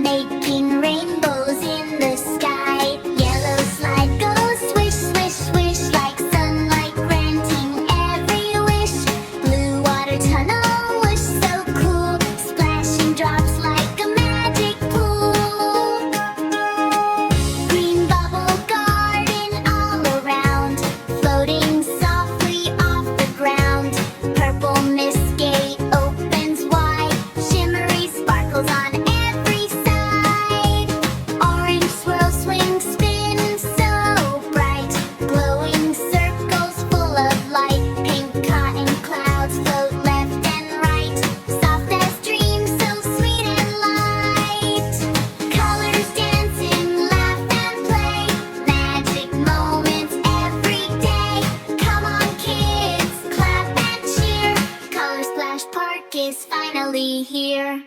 making rainbows in the sky. Yellow slide goes swish, swish, swish, like sunlight granting every wish. Blue water tunnel, whoosh, so cool, splashing drops like a magic pool. Green bubble garden all around, floating softly off the ground. Purple mist gate opens wide, shimmery sparkles on every side. Orange swirl swing spins so bright, glowing circles full of light. Pink cotton clouds float left and right, soft as dreams, so sweet and light. Colors dancing, laugh and play, magic moments every day. Come on kids, clap and cheer, Color Splash Park is finally here.